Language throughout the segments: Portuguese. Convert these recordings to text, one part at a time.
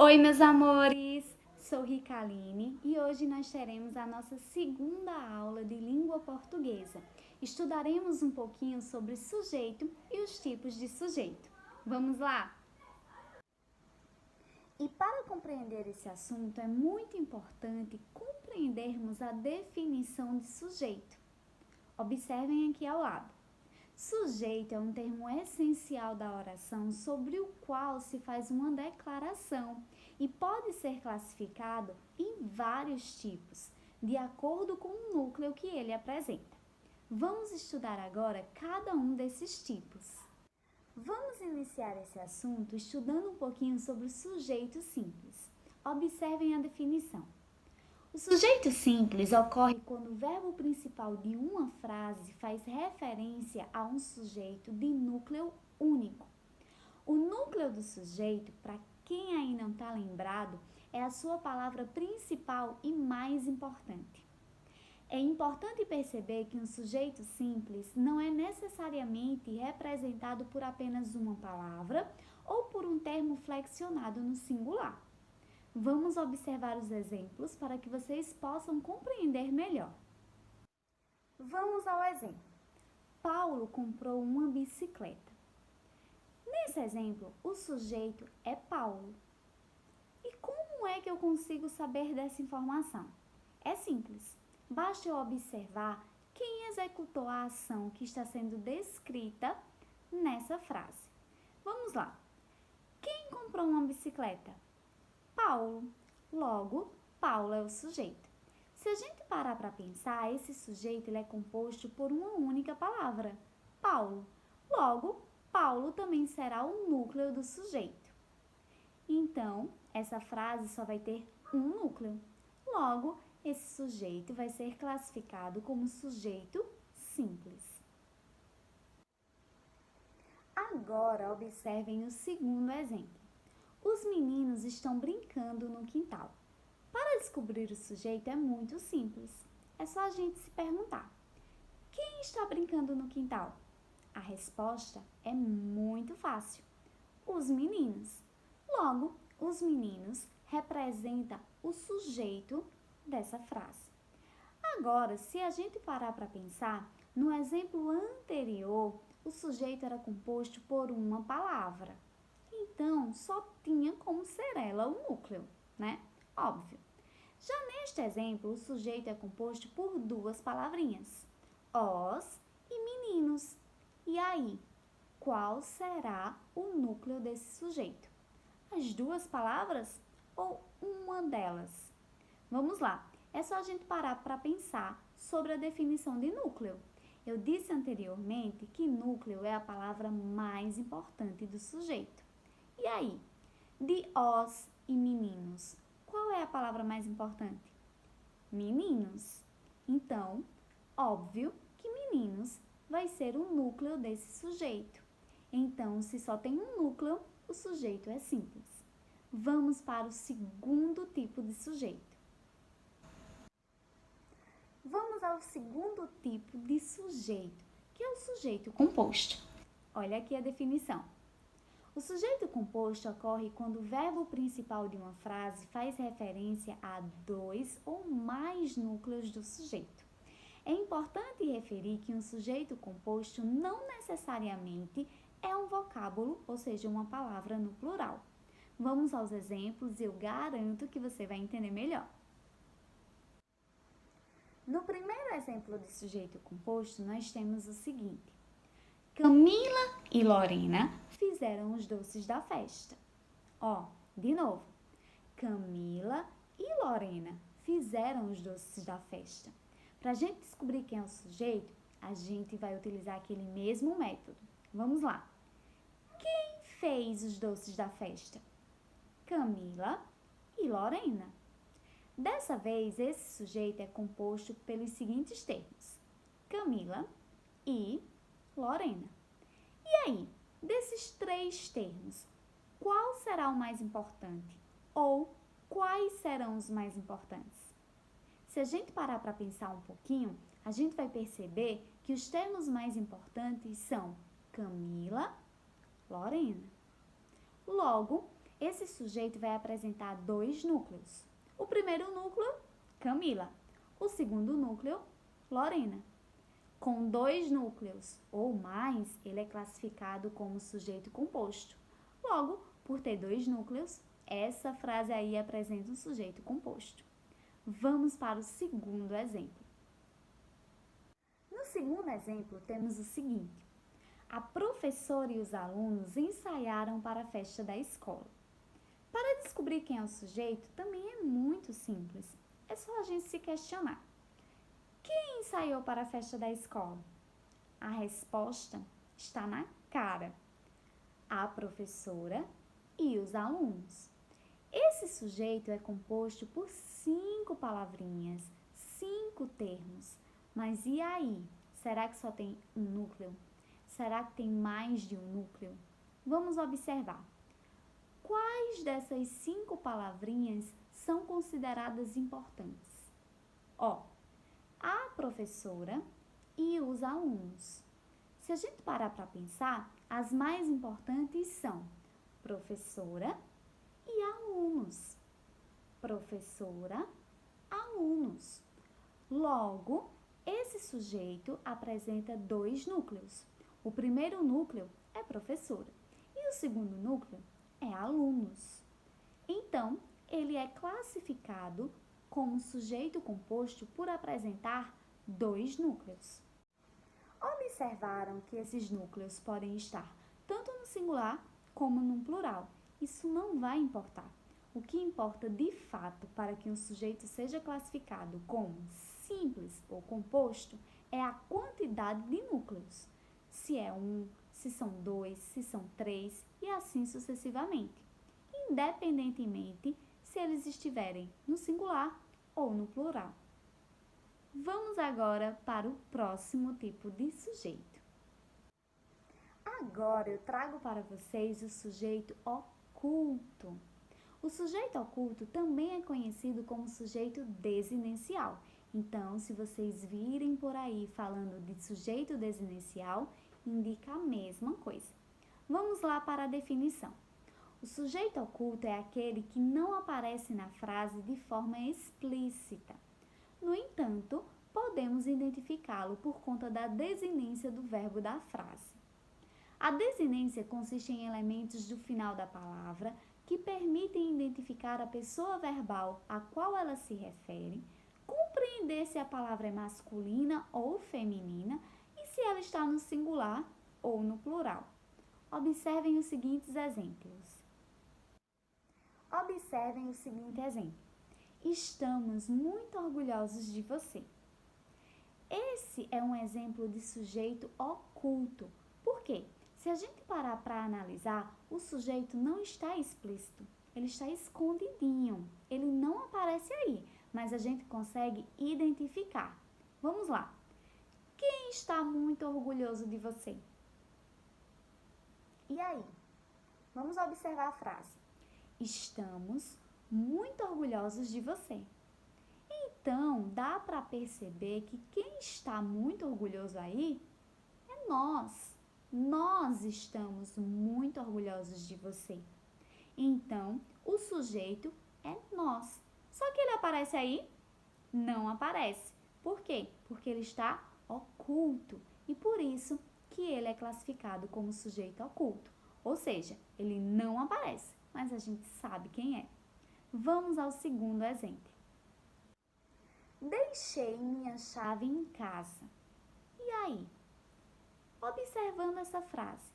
Oi, meus amores! Sou Rica Aline e hoje nós teremos a nossa segunda aula de língua portuguesa. Estudaremos um pouquinho sobre sujeito e os tipos de sujeito. Vamos lá? E para compreender esse assunto é muito importante compreendermos a definição de sujeito. Observem aqui ao lado. Sujeito é um termo essencial da oração sobre o qual se faz uma declaração e pode ser classificado em vários tipos, de acordo com o núcleo que ele apresenta. Vamos estudar agora cada um desses tipos. Vamos iniciar esse assunto estudando um pouquinho sobre o sujeito simples. Observem a definição. O sujeito simples ocorre quando o verbo principal de uma frase faz referência a um sujeito de núcleo único. O núcleo do sujeito, para quem aí não está lembrado, é a sua palavra principal e mais importante. É importante perceber que um sujeito simples não é necessariamente representado por apenas uma palavra ou por um termo flexionado no singular. Vamos observar os exemplos para que vocês possam compreender melhor. Vamos ao exemplo. Paulo comprou uma bicicleta. Nesse exemplo, o sujeito é Paulo. E como é que eu consigo saber dessa informação? É simples. Basta eu observar quem executou a ação que está sendo descrita nessa frase. Vamos lá. Quem comprou uma bicicleta? Paulo. Logo, Paulo é o sujeito. Se a gente parar para pensar, esse sujeito ele é composto por uma única palavra, Paulo. Logo, Paulo também será o núcleo do sujeito. Então, essa frase só vai ter um núcleo. Logo, esse sujeito vai ser classificado como sujeito simples. Agora, observem o segundo exemplo. Os meninos estão brincando no quintal. Para descobrir o sujeito é muito simples. É só a gente se perguntar: quem está brincando no quintal? A resposta é muito fácil: os meninos. Logo, os meninos representam o sujeito dessa frase. Agora, se a gente parar para pensar, no exemplo anterior, o sujeito era composto por uma palavra. Então, só tinha como ser ela o núcleo, né? Óbvio. Já neste exemplo, o sujeito é composto por duas palavrinhas, os e meninos. E aí, qual será o núcleo desse sujeito? As duas palavras ou uma delas? Vamos lá, é só a gente parar para pensar sobre a definição de núcleo. Eu disse anteriormente que núcleo é a palavra mais importante do sujeito. E aí, de os e meninos, qual é a palavra mais importante? Meninos. Então, óbvio que meninos vai ser o núcleo desse sujeito. Então, se só tem um núcleo, o sujeito é simples. Vamos para o segundo tipo de sujeito. Vamos ao segundo tipo de sujeito, que é o sujeito composto. Olha aqui a definição. O sujeito composto ocorre quando o verbo principal de uma frase faz referência a dois ou mais núcleos do sujeito. É importante referir que um sujeito composto não necessariamente é um vocábulo, ou seja, uma palavra no plural. Vamos aos exemplos e eu garanto que você vai entender melhor. No primeiro exemplo de sujeito composto, nós temos o seguinte: Camila e Lorena fizeram os doces da festa. Ó, de novo. Camila e Lorena fizeram os doces da festa. Para a gente descobrir quem é o sujeito, a gente vai utilizar aquele mesmo método. Vamos lá. Quem fez os doces da festa? Camila e Lorena. Dessa vez, esse sujeito é composto pelos seguintes termos: Camila e Lorena. E aí, desses três termos, qual será o mais importante? Ou quais serão os mais importantes? Se a gente parar para pensar um pouquinho, a gente vai perceber que os termos mais importantes são Camila, Lorena. Logo, esse sujeito vai apresentar dois núcleos. O primeiro núcleo, Camila. O segundo núcleo, Lorena. Com dois núcleos ou mais, ele é classificado como sujeito composto. Logo, por ter dois núcleos, essa frase aí apresenta um sujeito composto. Vamos para o segundo exemplo. No segundo exemplo, temos o seguinte. A professora e os alunos ensaiaram para a festa da escola. Para descobrir quem é o sujeito, também é muito simples. É só a gente se questionar. Quem ensaiou para a festa da escola? A resposta está na cara. A professora e os alunos. Esse sujeito é composto por 5 palavrinhas, 5 termos. Mas e aí? Será que só tem um núcleo? Será que tem mais de um núcleo? Vamos observar. Quais dessas 5 palavrinhas são consideradas importantes? A professora e os alunos. Se a gente parar para pensar, as mais importantes são professora e alunos. Professora, alunos. Logo, esse sujeito apresenta dois núcleos. O primeiro núcleo é professora e o segundo núcleo é alunos. Então, ele é classificado como sujeito composto por apresentar dois núcleos. Observaram que esses núcleos podem estar tanto no singular como no plural. Isso não vai importar. O que importa de fato para que um sujeito seja classificado como simples ou composto é a quantidade de núcleos. Se é um, se são dois, se são três e assim sucessivamente, independentemente se eles estiverem no singular ou no plural. Vamos agora para o próximo tipo de sujeito. Agora eu trago para vocês o sujeito oculto. O sujeito oculto também é conhecido como sujeito desinencial. Então, se vocês virem por aí falando de sujeito desinencial, indica a mesma coisa. Vamos lá para a definição. O sujeito oculto é aquele que não aparece na frase de forma explícita. No entanto, podemos identificá-lo por conta da desinência do verbo da frase. A desinência consiste em elementos do final da palavra que permitem identificar a pessoa verbal a qual ela se refere, compreender se a palavra é masculina ou feminina e se ela está no singular ou no plural. Observem os seguintes exemplos. Observem o seguinte exemplo. Estamos muito orgulhosos de você. Esse é um exemplo de sujeito oculto. Por quê? Se a gente parar para analisar, o sujeito não está explícito, ele está escondidinho, ele não aparece aí, mas a gente consegue identificar. Vamos lá. Quem está muito orgulhoso de você? E aí? Vamos observar a frase. Estamos muito orgulhosos de você. Então, dá para perceber que quem está muito orgulhoso aí é nós. Nós estamos muito orgulhosos de você. Então, o sujeito é nós. Só que ele aparece aí? Não aparece. Por quê? Porque ele está oculto e por isso que ele é classificado como sujeito oculto. Ou seja, ele não aparece, mas a gente sabe quem é. Vamos ao segundo exemplo. Deixei minha chave em casa. E aí? Observando essa frase,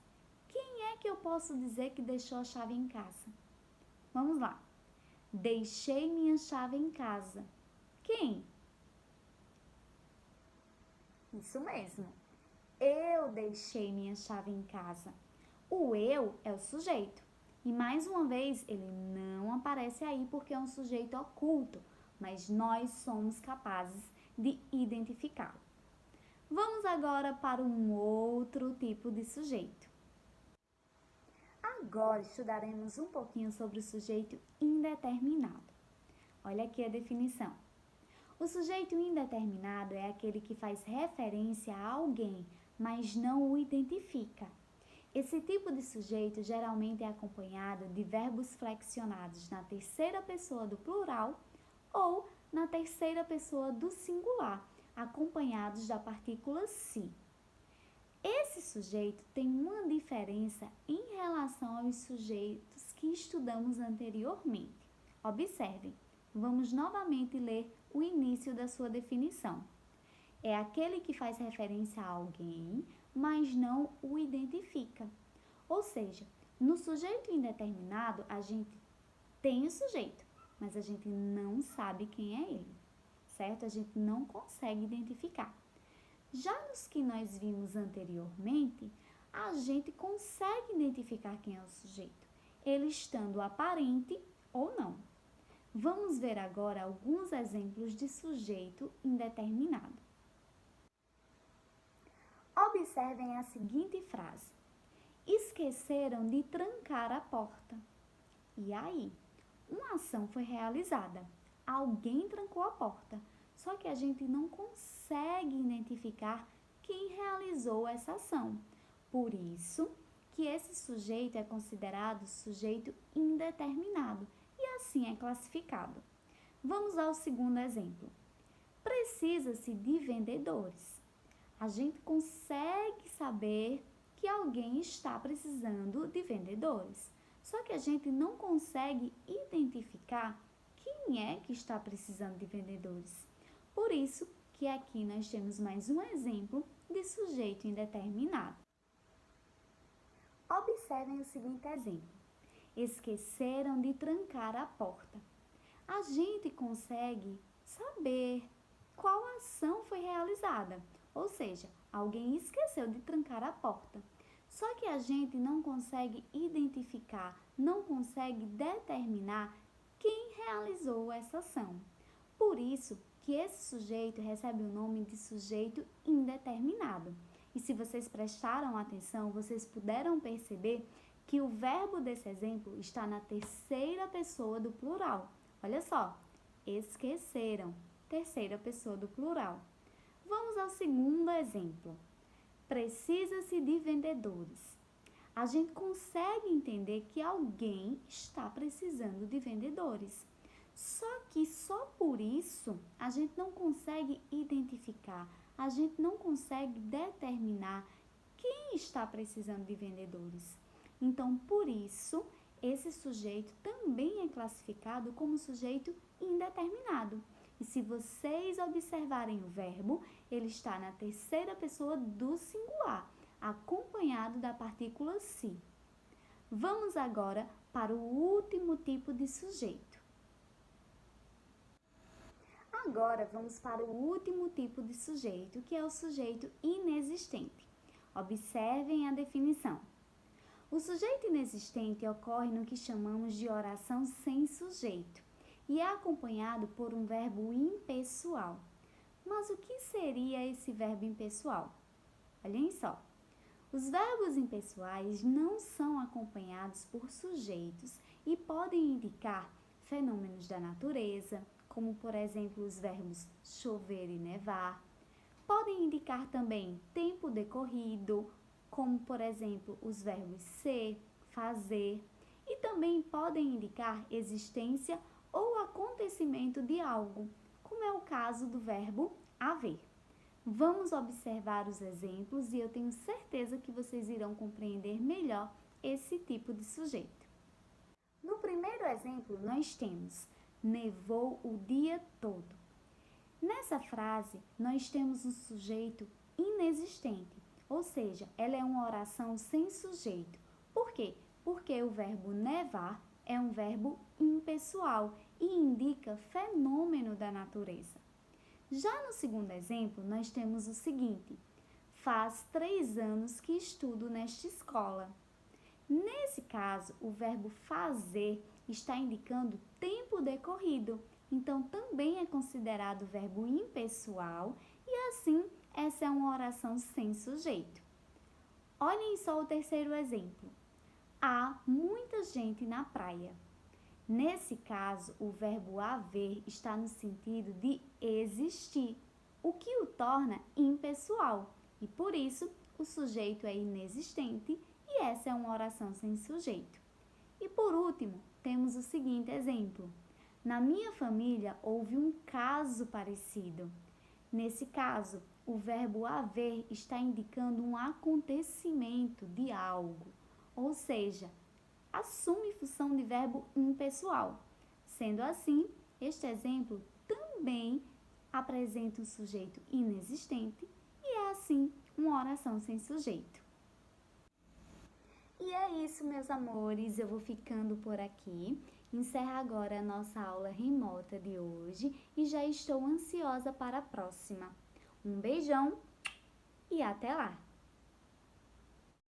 quem é que eu posso dizer que deixou a chave em casa? Vamos lá. Deixei minha chave em casa. Quem? Isso mesmo. Eu deixei minha chave em casa. O eu é o sujeito. E mais uma vez, ele não aparece aí porque é um sujeito oculto, mas nós somos capazes de identificá-lo. Vamos agora para um outro tipo de sujeito. Agora estudaremos um pouquinho sobre o sujeito indeterminado. Olha aqui a definição. O sujeito indeterminado é aquele que faz referência a alguém, mas não o identifica. Esse tipo de sujeito geralmente é acompanhado de verbos flexionados na terceira pessoa do plural ou na terceira pessoa do singular, acompanhados da partícula se. Esse sujeito tem uma diferença em relação aos sujeitos que estudamos anteriormente. Observem, vamos novamente ler o início da sua definição. É aquele que faz referência a alguém, mas não o identifica. Ou seja, no sujeito indeterminado, a gente tem o sujeito, mas a gente não sabe quem é ele, certo? A gente não consegue identificar. Já nos que nós vimos anteriormente, a gente consegue identificar quem é o sujeito, ele estando aparente ou não. Vamos ver agora alguns exemplos de sujeito indeterminado. Observem a seguinte frase: esqueceram de trancar a porta. E aí? Uma ação foi realizada. Alguém trancou a porta. Só que a gente não consegue identificar quem realizou essa ação. Por isso que esse sujeito é considerado sujeito indeterminado e assim é classificado. Vamos ao segundo exemplo. Precisa-se de vendedores. A gente consegue saber que alguém está precisando de vendedores. Só que a gente não consegue identificar quem é que está precisando de vendedores. Por isso que aqui nós temos mais um exemplo de sujeito indeterminado. Observem o seguinte exemplo. Esqueceram de trancar a porta. A gente consegue saber qual ação foi realizada. Ou seja, alguém esqueceu de trancar a porta. Só que a gente não consegue identificar, não consegue determinar quem realizou essa ação. Por isso que esse sujeito recebe o nome de sujeito indeterminado. E se vocês prestaram atenção, vocês puderam perceber que o verbo desse exemplo está na terceira pessoa do plural. Olha só, esqueceram, terceira pessoa do plural. Vamos ao segundo exemplo. Precisa-se de vendedores. A gente consegue entender que alguém está precisando de vendedores. Só que só por isso a gente não consegue identificar, a gente não consegue determinar quem está precisando de vendedores. Então, por isso, esse sujeito também é classificado como sujeito indeterminado. E se vocês observarem o verbo, ele está na terceira pessoa do singular, acompanhado da partícula se. Vamos agora para o último tipo de sujeito. Agora vamos para o último tipo de sujeito, que é o sujeito inexistente. Observem a definição. O sujeito inexistente ocorre no que chamamos de oração sem sujeito e é acompanhado por um verbo impessoal. Mas o que seria esse verbo impessoal? Olhem só. Os verbos impessoais não são acompanhados por sujeitos e podem indicar fenômenos da natureza, como por exemplo os verbos chover e nevar. Podem indicar também tempo decorrido, como por exemplo os verbos ser, fazer, e também podem indicar existência ou acontecimento de algo, como é o caso do verbo haver. Vamos observar os exemplos e eu tenho certeza que vocês irão compreender melhor esse tipo de sujeito. No primeiro exemplo, nós temos nevou o dia todo. Nessa frase, nós temos um sujeito inexistente, ou seja, ela é uma oração sem sujeito. Por quê? Porque o verbo nevar é um verbo impessoal e indica fenômeno da natureza. Já no segundo exemplo, nós temos o seguinte: faz 3 anos que estudo nesta escola. Nesse caso, o verbo fazer está indicando tempo decorrido, então também é considerado verbo impessoal e assim essa é uma oração sem sujeito. Olhem só o terceiro exemplo. Há muita gente na praia. Nesse caso, o verbo haver está no sentido de existir, o que o torna impessoal e por isso o sujeito é inexistente e essa é uma oração sem sujeito. E por último, temos o seguinte exemplo. Na minha família houve um caso parecido. Nesse caso, o verbo haver está indicando um acontecimento de algo, ou seja, assume função de verbo impessoal. Sendo assim, este exemplo também apresenta um sujeito inexistente e é assim uma oração sem sujeito. E é isso, meus amores, eu vou ficando por aqui. Encerra agora a nossa aula remota de hoje e já estou ansiosa para a próxima. Um beijão e até lá!